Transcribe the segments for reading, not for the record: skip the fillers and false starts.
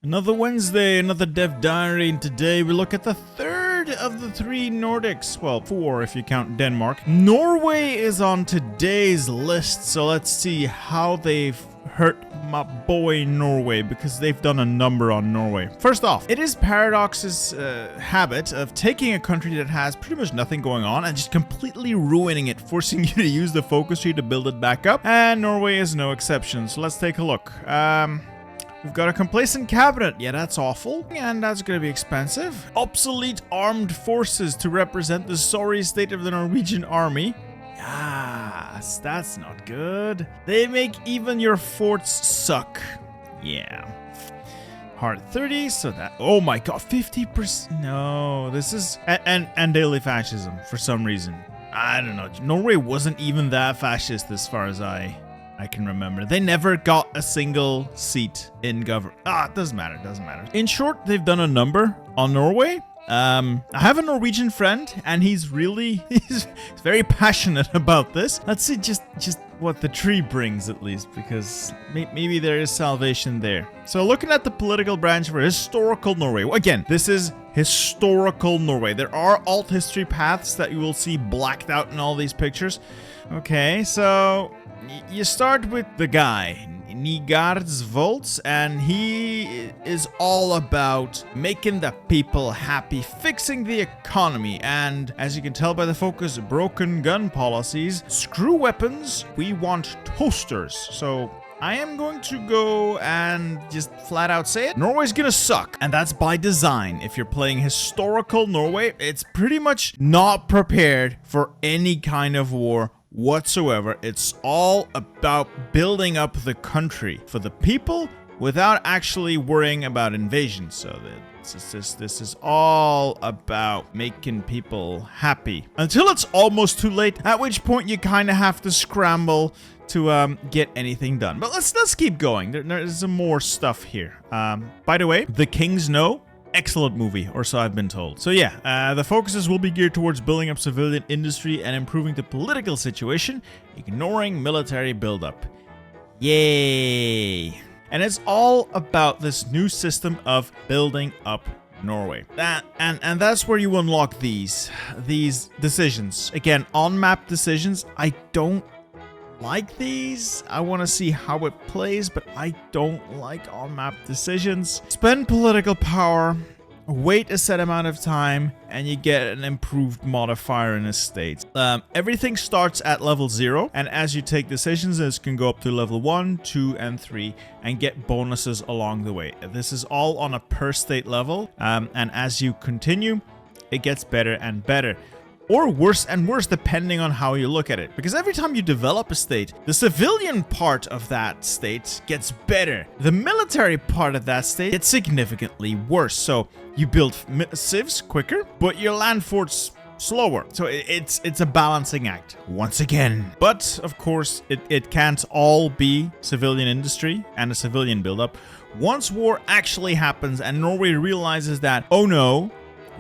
Another Wednesday, another Dev Diary, and today we look at the third of the three Nordics. Well, four if you count Denmark. Norway is on today's list, so let's see how they've hurt my boy Norway, because they've done a number on Norway. First off, it is Paradox's habit of taking a country that has pretty much nothing going on and just completely ruining it, forcing you to use the focus tree to build it back up, and Norway is no exception, so let's take a look. We've got a complacent cabinet. Yeah, that's awful. And that's going to be expensive. Obsolete armed forces to represent the sorry state of the Norwegian army. Yes, that's not good. They make even your forts suck. Yeah. Hard 30, so that... Oh my god, 50%. No, this is... And daily fascism, for some reason. I don't know. Norway wasn't even that fascist as far as I can remember. They never got a single seat in government. It doesn't matter, doesn't matter. In short, they've done a number on Norway. I have a Norwegian friend, and he's very passionate about this. Let's see just what the tree brings, at least, because maybe there is salvation there. So looking at the political branch for historical Norway. Again, this is historical Norway. There are alt history paths that you will see blacked out in all these pictures. Okay, so you start with the guy, Nygaardsvold, and he is all about making the people happy, fixing the economy, and as you can tell by the focus, broken gun policies, screw weapons, we want toasters. So I am going to go and just flat out say it. Norway's gonna suck, and that's by design. If you're playing historical Norway, it's pretty much not prepared for any kind of war whatsoever. It's all about building up the country for the people without actually worrying about invasion. So this is all about making people happy until it's almost too late, at which point you kind of have to scramble to get anything done. But let's keep going. There's some more stuff here. By the way, The Kings Know, excellent movie, or so I've been told. So yeah, the focuses will be geared towards building up civilian industry and improving the political situation, ignoring military buildup. Yay! And it's all about this new system of building up Norway. And that's where you unlock these decisions. Again, on-map decisions. I don't like these. I want to see how it plays, but I don't like on-map decisions. Spend political power, wait a set amount of time, and you get an improved modifier in a state. Everything starts at level 0, and as you take decisions, this can go up to level 1, 2, and 3, and get bonuses along the way. This is all on a per state level, and as you continue, it gets better and better. Or worse and worse, depending on how you look at it. Because every time you develop a state, the civilian part of that state gets better. The military part of that state gets significantly worse. So you build civs quicker, but your land forts slower. So it's a balancing act, once again. But, of course, it can't all be civilian industry and a civilian buildup. Once war actually happens and Norway realizes that, oh no,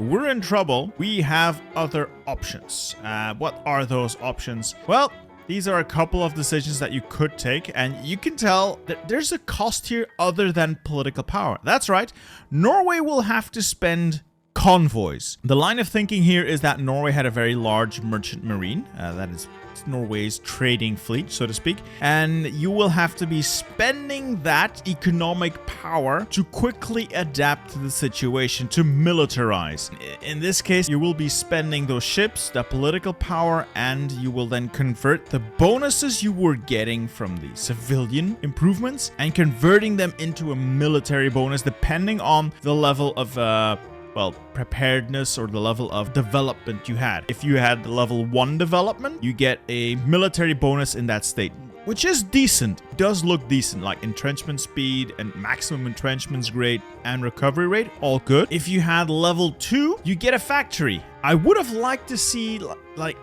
we're in trouble, we have other options. What are those options? Well, these are a couple of decisions that you could take, and you can tell that there's a cost here other than political power. That's right, Norway will have to spend convoys. The line of thinking here is that Norway had a very large merchant marine, that is Norway's trading fleet, so to speak, and you will have to be spending that economic power to quickly adapt to the situation, to militarize. In this case, you will be spending those ships, the political power, and you will then convert the bonuses you were getting from the civilian improvements and converting them into a military bonus depending on the level of preparedness or the level of development you had. If you had level 1 development, you get a military bonus in that state, which is decent. It does look decent, like entrenchment speed and maximum entrenchment's great, and recovery rate, all good. If you had level 2, you get a factory. I would have liked to see, like,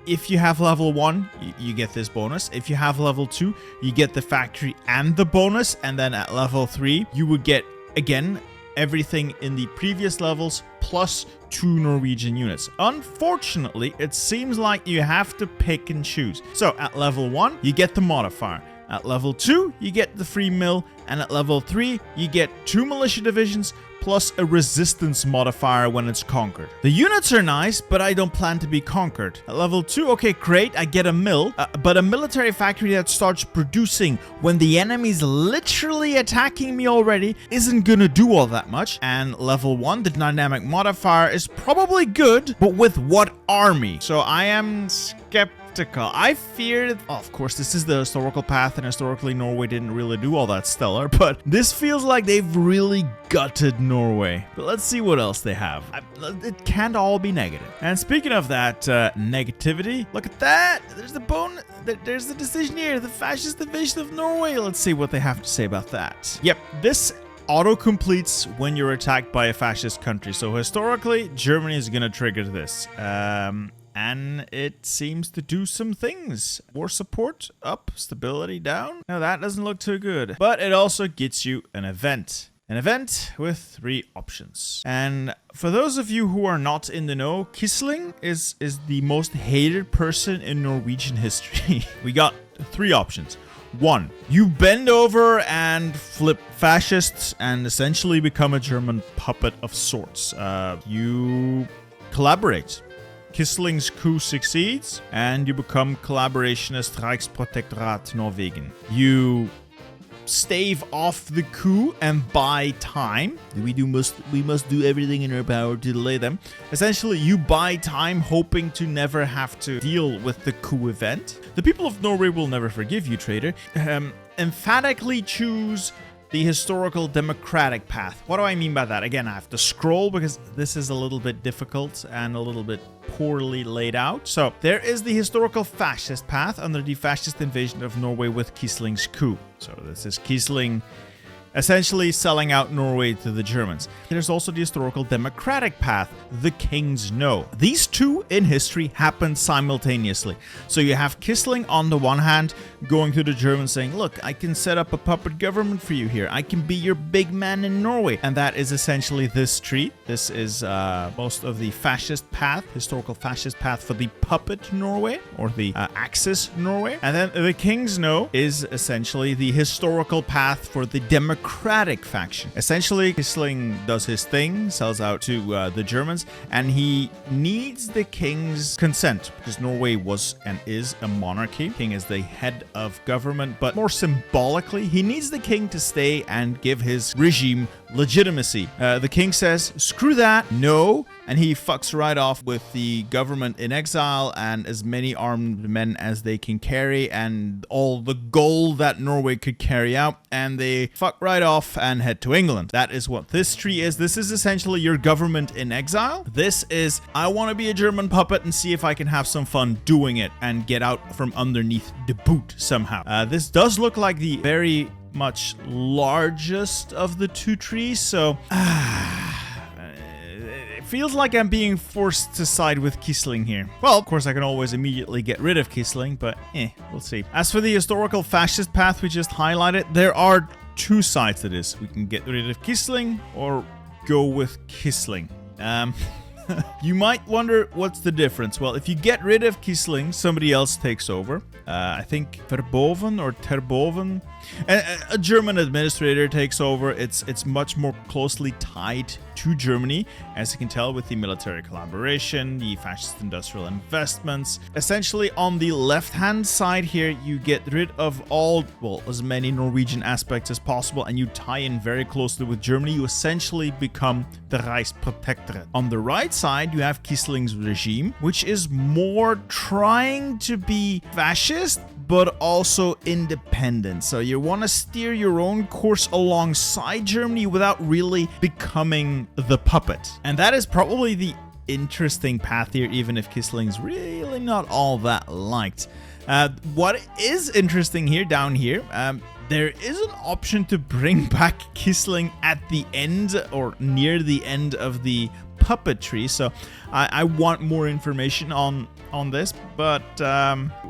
if you have level 1, you get this bonus. If you have level 2, you get the factory and the bonus, and then at level 3, you would get, again, everything in the previous levels plus 2 Norwegian units. Unfortunately, it seems like you have to pick and choose. So at level 1, you get the modifier. At level 2, you get the free mill, and at level 3, you get 2 militia divisions plus a resistance modifier when it's conquered. The units are nice, but I don't plan to be conquered. At level 2, okay, great, I get a mill, but a military factory that starts producing when the enemy's literally attacking me already isn't gonna do all that much. And level 1, the dynamic modifier is probably good, but with what army? So I am skeptical. I fear, of course, this is the historical path, and historically Norway didn't really do all that stellar, but this feels like they've really gutted Norway. But let's see what else they have. It can't all be negative. And speaking of that negativity, look at that. There's the bone. There's the decision here. The Fascist Division of Norway. Let's see what they have to say about that. Yep, this auto-completes when you're attacked by a fascist country. So historically, Germany is going to trigger this. And it seems to do some things. War support up, stability down. Now that doesn't look too good. But it also gets you an event. An event with 3 options. And for those of you who are not in the know, Quisling is the most hated person in Norwegian history. We got 3 options. 1, you bend over and flip fascists and essentially become a German puppet of sorts. You collaborate. Quisling's coup succeeds, and you become collaborationist Reichsprotektorat Norwegen. You stave off the coup and buy time. We must do everything in our power to delay them. Essentially, you buy time hoping to never have to deal with the coup event. The people of Norway will never forgive you, traitor. Emphatically choose the historical democratic path. What do I mean by that? Again, I have to scroll because this is a little bit difficult and a little bit poorly laid out. So there is the historical fascist path under the fascist invasion of Norway with Quisling's coup. So this is Quisling essentially selling out Norway to the Germans. There's also the historical democratic path, the King's No. These 2 in history happened simultaneously. So you have Quisling on the one hand going to the Germans saying, look, I can set up a puppet government for you here. I can be your big man in Norway. And that is essentially this tree. This is most of the fascist path, historical fascist path for the puppet Norway or the Axis Norway. And then the King's No is essentially the historical path for the democratic faction. Essentially, Quisling does his thing, sells out to the Germans, and he needs the king's consent because Norway was and is a monarchy. King is the head of government, but more symbolically, he needs the king to stay and give his regime legitimacy. The king says, screw that, no, and he fucks right off with the government in exile and as many armed men as they can carry and all the gold that Norway could carry out, and they fuck right off and head to England. That is what this tree is. This is essentially your government in exile. This is, I want to be a German puppet and see if I can have some fun doing it and get out from underneath the boot somehow. This does look like the very much largest of the 2 trees, so it feels like I'm being forced to side with Quisling here. Well, of course I can always immediately get rid of Quisling, but we'll see. As for the historical fascist path we just highlighted, there are 2 sides to this. We can get rid of Quisling or go with Quisling. You might wonder what's the difference. Well, if you get rid of Quisling, somebody else takes over. I think Verboven or Terboven. A German administrator takes over. It's much more closely tied to Germany, as you can tell with the military collaboration, the fascist industrial investments. Essentially, on the left-hand side here, you get rid of all, well, as many Norwegian aspects as possible, and you tie in very closely with Germany. You essentially become the Reichsprotektorat. On the right side, you have Quisling's regime, which is more trying to be fascist, but also independent. So you want to steer your own course alongside Germany without really becoming the puppet. And that is probably the interesting path here, even if Quisling's really not all that liked. What is interesting here, down here, there is an option to bring back Quisling at the end or near the end of the puppetry. So I want more information on on this, but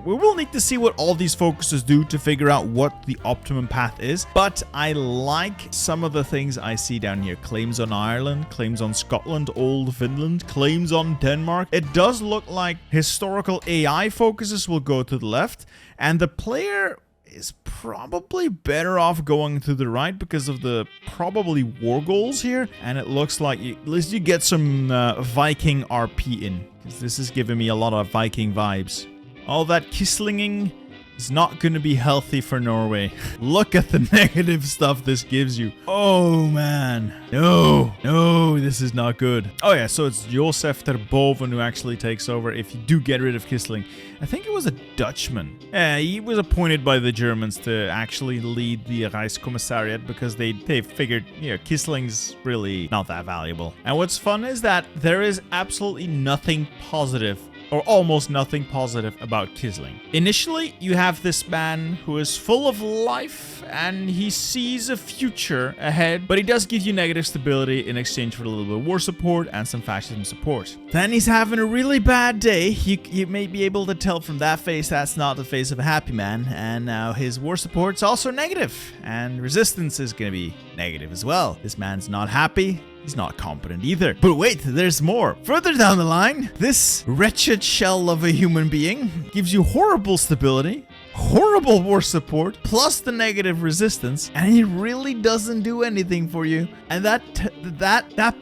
we will need to see what all these focuses do to figure out what the optimum path is. But I like some of the things I see down here. Claims on Ireland, claims on Scotland, old Finland, claims on Denmark. It does look like historical AI focuses will go to the left, and the player is probably better off going to the right because of the probably war goals here. And it looks like at least you get some Viking RP in, because this is giving me a lot of Viking vibes. All that Quislinging is not going to be healthy for Norway. Look at the negative stuff this gives you. Oh man, no, this is not good. Oh yeah, so it's Josef ter Boven who actually takes over if you do get rid of Quisling. I think it was a Dutchman. Yeah, he was appointed by the Germans to actually lead the Reichskommissariat because they figured, you know, Quisling's really not that valuable. And what's fun is that there is absolutely nothing positive, or almost nothing positive, about Quisling. Initially, you have this man who is full of life and he sees a future ahead, but he does give you negative stability in exchange for a little bit of war support and some fascism support. Then he's having a really bad day. You may be able to tell from that face that's not the face of a happy man, and now his war support's also negative, and resistance is gonna be negative as well. This man's not happy. He's not competent either. But wait, there's more. Further down the line, this wretched shell of a human being gives you horrible stability, horrible war support, plus the negative resistance, and he really doesn't do anything for you. And that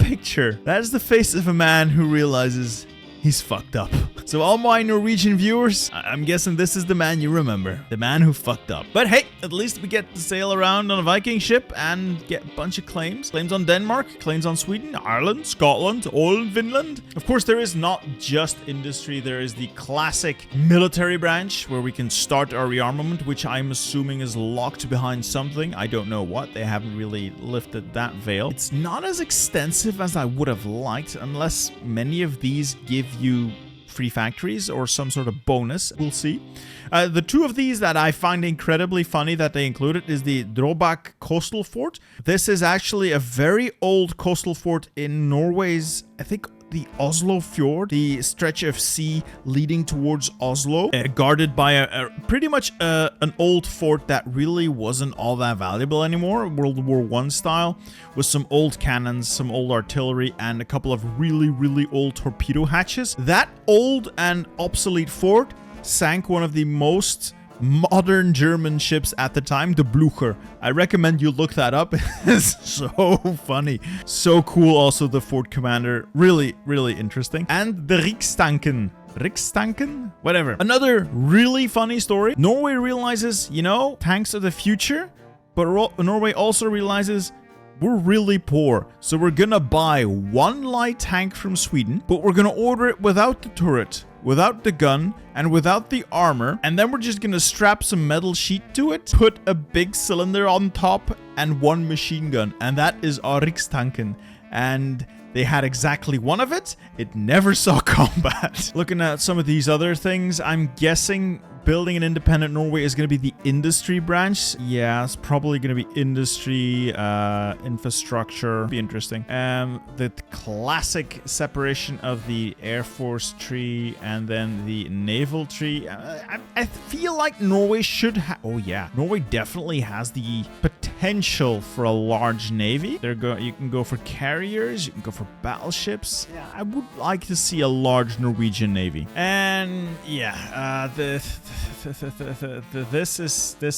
picture, that is the face of a man who realizes he's fucked up. So all my Norwegian viewers, I'm guessing this is the man you remember. The man who fucked up. But hey, at least we get to sail around on a Viking ship and get a bunch of claims. Claims on Denmark, claims on Sweden, Ireland, Scotland, all in Finland. Of course, there is not just industry. There is the classic military branch where we can start our rearmament, which I'm assuming is locked behind something. I don't know what. They haven't really lifted that veil. It's not as extensive as I would have liked, unless many of these give you free factories or some sort of bonus. We'll see. The two of these that I find incredibly funny that they included is the Drobak coastal fort. This is actually a very old coastal fort in Norway's, I think, the Oslo Fjord, the stretch of sea leading towards Oslo, guarded by a pretty much an old fort that really wasn't all that valuable anymore, World War I style, with some old cannons, some old artillery, and a couple of really old torpedo hatches. That old and obsolete fort sank one of the most modern German ships at the time, the Blücher. I recommend you look that up. It's so funny. So cool. Also, the fort commander. Really interesting. And the Rikstanken? Whatever. Another really funny story. Norway realizes, you know, tanks are the future, but Norway also realizes we're really poor. So we're gonna buy one light tank from Sweden, but we're gonna order it without the turret, without the gun, and without the armor, and then we're just gonna strap some metal sheet to it, put a big cylinder on top, and one machine gun, and that is our Rikstanken. And they had exactly one of it. It never saw combat. Looking at some of these other things, I'm guessing building an independent Norway is going to be the industry branch. Yeah, it's probably going to be industry, infrastructure. Be interesting. The classic separation of the Air Force tree and then the naval tree. I feel like Norway should have... Oh yeah, Norway definitely has the potential for a large navy. You can go for carriers, you can go for battleships. Yeah, I would like to see a large Norwegian navy. And yeah, this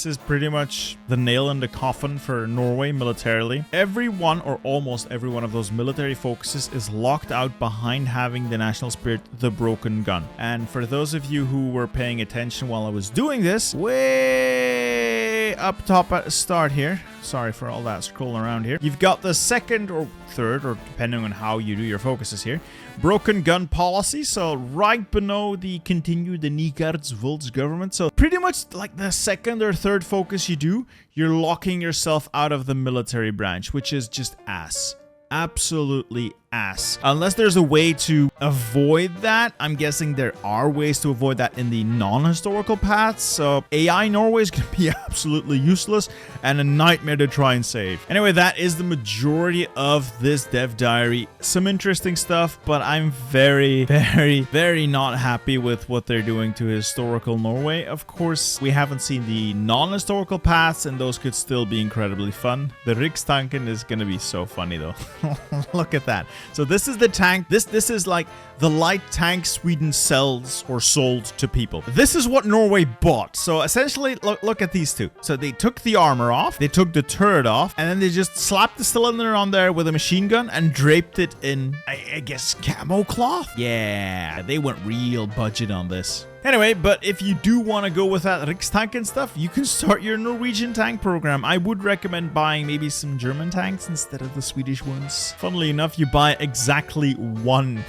is pretty much the nail in the coffin for Norway militarily. Every one or almost every one of those military focuses is locked out behind having the national spirit, the broken gun. And for those of you who were paying attention while I was doing this, way up top at the start here, sorry for all that scrolling around here, you've got the second or third, or depending on how you do your focuses here, broken gun policy. So right below the continued the Nygaardsvold's government. So pretty much like the second or third focus you do, you're locking yourself out of the military branch, which is just ass. Absolutely ass. Unless there's a way to avoid that, I'm guessing there are ways to avoid that in the non-historical paths. So AI Norway is going to be absolutely useless and a nightmare to try and save. Anyway, that is the majority of this dev diary. Some interesting stuff, but I'm very, very, very not happy with what they're doing to historical Norway. Of course, we haven't seen the non-historical paths, and those could still be incredibly fun. The Rikstanken is going to be so funny though. Look at that. So this is the tank. This is like the light tank Sweden sells or sold to people. This is what Norway bought. So essentially, look at these two. So they took the armor off, they took the turret off, and then they just slapped the cylinder on there with a machine gun and draped it in, I guess, camo cloth? Yeah, they went real budget on this. Anyway, but if you do want to go with that Rikstanken stuff, you can start your Norwegian tank program. I would recommend buying maybe some German tanks instead of the Swedish ones. Funnily enough, you buy exactly one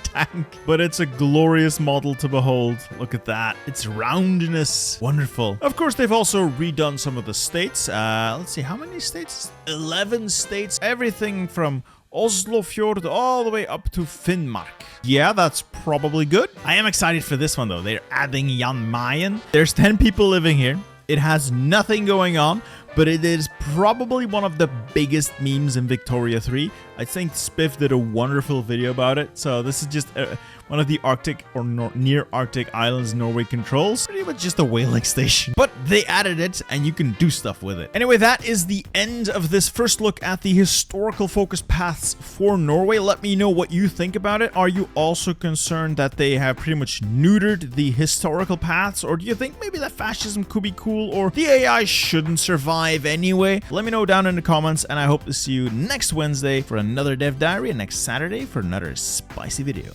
tank, but it's a glorious model to behold. Look at that. Its roundness. Wonderful. Of course, they've also redone some of the states. Let's see, how many states? 11 states. Everything from Oslofjord all the way up to Finnmark. Yeah, that's probably good. I am excited for this one though. They're adding Jan Mayen. There's 10 people living here. It has nothing going on, but it is probably one of the biggest memes in Victoria 3. I think Spiff did a wonderful video about it. So this is just one of the Arctic or near Arctic islands Norway controls. Pretty much just a whaling station. But they added it and you can do stuff with it. Anyway, that is the end of this first look at the historical focus paths for Norway. Let me know what you think about it. Are you also concerned that they have pretty much neutered the historical paths? Or do you think maybe that fascism could be cool or the AI shouldn't survive anyway? Let me know down in the comments, and I hope to see you next Wednesday for another dev diary and next Saturday for another spicy video.